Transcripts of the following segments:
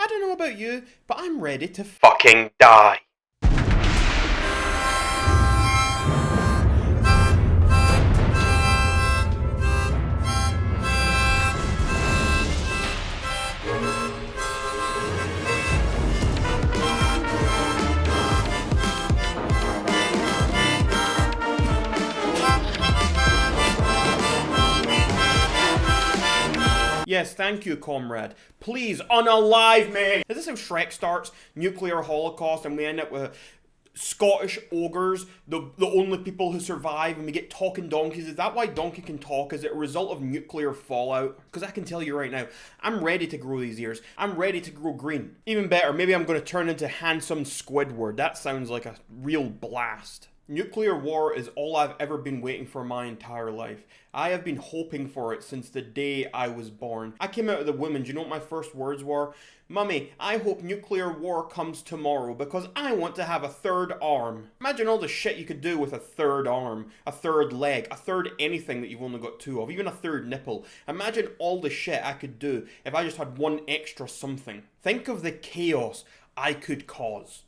I don't know about you, but I'm ready to fucking die. Yes, thank you, comrade. Please, unalive me! Is this how Shrek starts? Nuclear holocaust, and we end up with Scottish ogres, the only people who survive, and we get talking donkeys. Is that why Donkey can talk? Is it a result of nuclear fallout? Because I can tell you right now, I'm ready to grow these ears. I'm ready to grow green. Even better, maybe I'm going to turn into handsome Squidward. That sounds like a real blast. Nuclear war is all I've ever been waiting for my entire life. I have been hoping for it since the day I was born. I came out of the womb and do you know what my first words were? Mummy, I hope nuclear war comes tomorrow because I want to have a third arm. Imagine all the shit you could do with a third arm, a third leg, a third anything that you've only got two of, even a third nipple. Imagine all the shit I could do if I just had one extra something. Think of the chaos I could cause.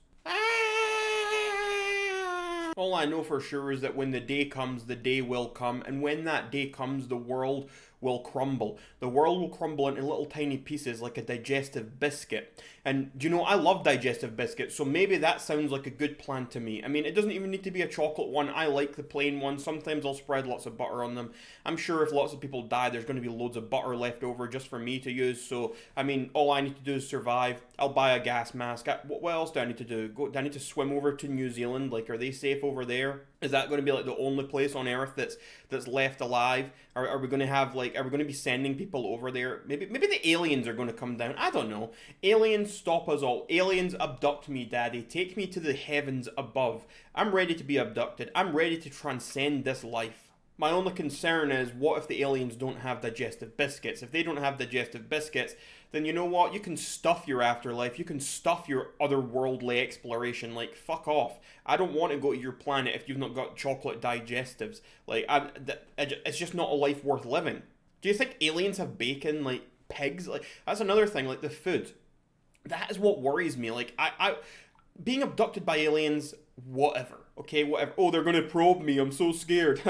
All I know for sure is that when the day comes, the day will come, and when that day comes, the world will crumble. The world will crumble into little tiny pieces like a digestive biscuit. And do you know, I love digestive biscuits, so maybe that sounds like a good plan to me. I mean, it doesn't even need to be a chocolate one. I like the plain one. Sometimes I'll spread lots of butter on them. I'm sure if lots of people die, there's going to be loads of butter left over just for me to use. So, I mean, all I need to do is survive. I'll buy a gas mask. What else do I need to do? Do I need to swim over to New Zealand? Like, are they safe over there? Is that going to be like the only place on Earth that's left alive? Are we going to have like, are we going to be sending people over there? Maybe the aliens are going to come down. I don't know. Aliens, stop us all. Aliens, abduct me, daddy. Take me to the heavens above. I'm ready to be abducted. I'm ready to transcend this life. My only concern is, what if the aliens don't have digestive biscuits? If they don't have digestive biscuits, then you know what? You can stuff your afterlife. You can stuff your otherworldly exploration. Like, fuck off. I don't want to go to your planet if you've not got chocolate digestives. Like, it's just not a life worth living. Do you think aliens have bacon, like pigs? Like, that's another thing, like the food. That is what worries me. Like, being abducted by aliens, whatever. Okay, whatever. Oh, they're going to probe me. I'm so scared.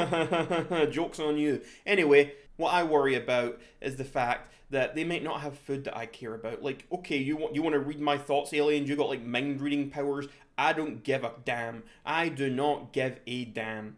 Joke's on you. Anyway, what I worry about is the fact that they might not have food that I care about. Like, okay, you want to read my thoughts, aliens? You got like mind reading powers? I don't give a damn. I do not give a damn.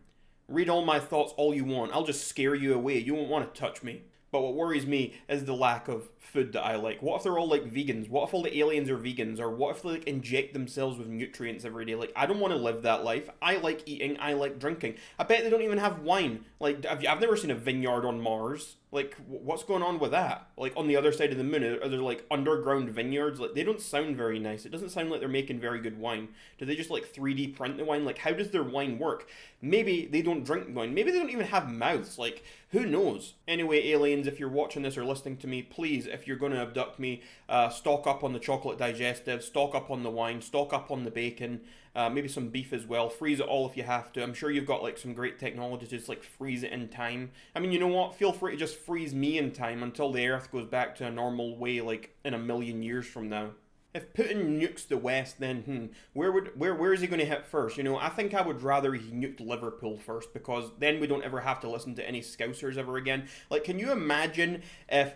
Read all my thoughts all you want. I'll just scare you away. You won't want to touch me. But what worries me is the lack of food that I like. What if they're all like vegans? What if all the aliens are vegans? Or what if they like inject themselves with nutrients every day? Like, I don't want to live that life. I like eating, I like drinking. I bet they don't even have wine. Like, I've never seen a vineyard on Mars. Like, what's going on with that? Like, on the other side of the moon, are there like underground vineyards? Like, they don't sound very nice. It doesn't sound like they're making very good wine. Do they just like 3D print the wine? Like, how does their wine work? Maybe they don't drink wine. Maybe they don't even have mouths. Like, who knows? Anyway, aliens, if you're watching this or listening to me, please, if you're going to abduct me, stock up on the chocolate digestive, stock up on the wine, stock up on the bacon, maybe some beef as well. Freeze it all if you have to. I'm sure you've got like some great technology to just like freeze it in time. I mean, you know what? Feel free to just freeze me in time until the Earth goes back to a normal way, like in a million years from now. If Putin nukes the West, then where is he going to hit first? You know, I think I would rather he nuked Liverpool first, because then we don't ever have to listen to any scousers ever again. Like, can you imagine if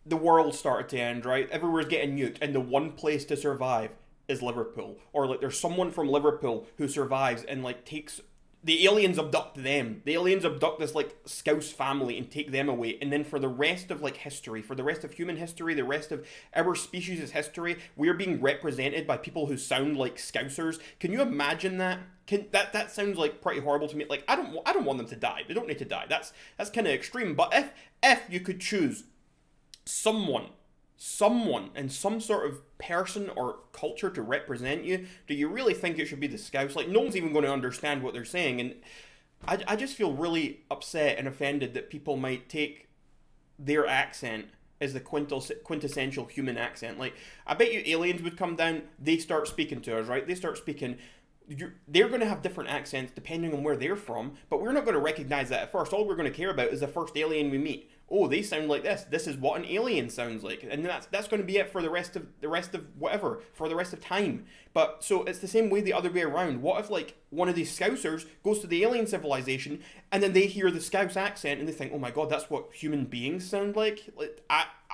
the world started to end, right? Everywhere's getting nuked, and the one place to survive is Liverpool. Or like there's someone from Liverpool who survives and like takes... The aliens abduct them. The aliens abduct this like scouse family and take them away. And then for the rest of like history, for the rest of human history, the rest of our species' history, we're being represented by people who sound like scousers. Can you imagine that? That sounds like pretty horrible to me. Like, I don't want them to die. They don't need to die. That's kind of extreme. But if you could choose someone and some sort of person or culture to represent you, do you really think it should be the Scouse? Like, no one's even going to understand what they're saying, and I just feel really upset and offended that people might take their accent as the quintessential human accent. Like, I bet you aliens would come down, they start speaking to us, right? They start speaking... They're going to have different accents depending on where they're from, but we're not going to recognize that at first. All we're going to care about is the first alien we meet. oh, they sound like this. This is what an alien sounds like, and that's going to be it for the rest of whatever, for the rest of time. But so it's the same way the other way around. What if like one of these scousers goes to the alien civilization and then they hear the scouse accent and they think, oh my god, that's what human beings sound like?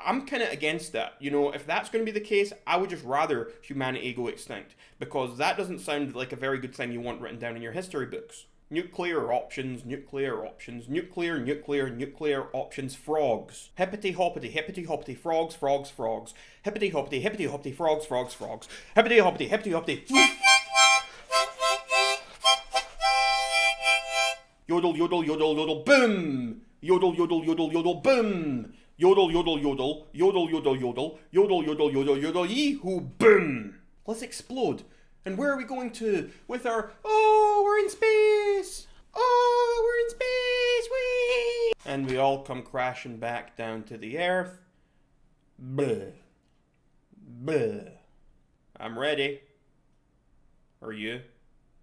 I'm kind of against that. You know, if that's going to be the case, I would just rather humanity go extinct, because that doesn't sound like a very good thing you want written down in your history books. Nuclear options, nuclear options, nuclear, nuclear, nuclear options, frogs. Hippity hoppity, frogs, frogs, frogs. Hippity hoppity, frogs, frogs, frogs. Hippity hoppity, hoppity. Yodel, yodel, yodel, yodel, boom! Yodel, yodel, yodel, yodel, boom! Yodel, yodel, yodel, yodel, yodel, yodel, yodel, yodel, yodel, yodel, yee-hoo, boom! Let's explode. And where are we going to with our, oh, we're in space! Oh, we're in space! Whee! And we all come crashing back down to the earth. Bleh. Bleh. I'm ready. Are you?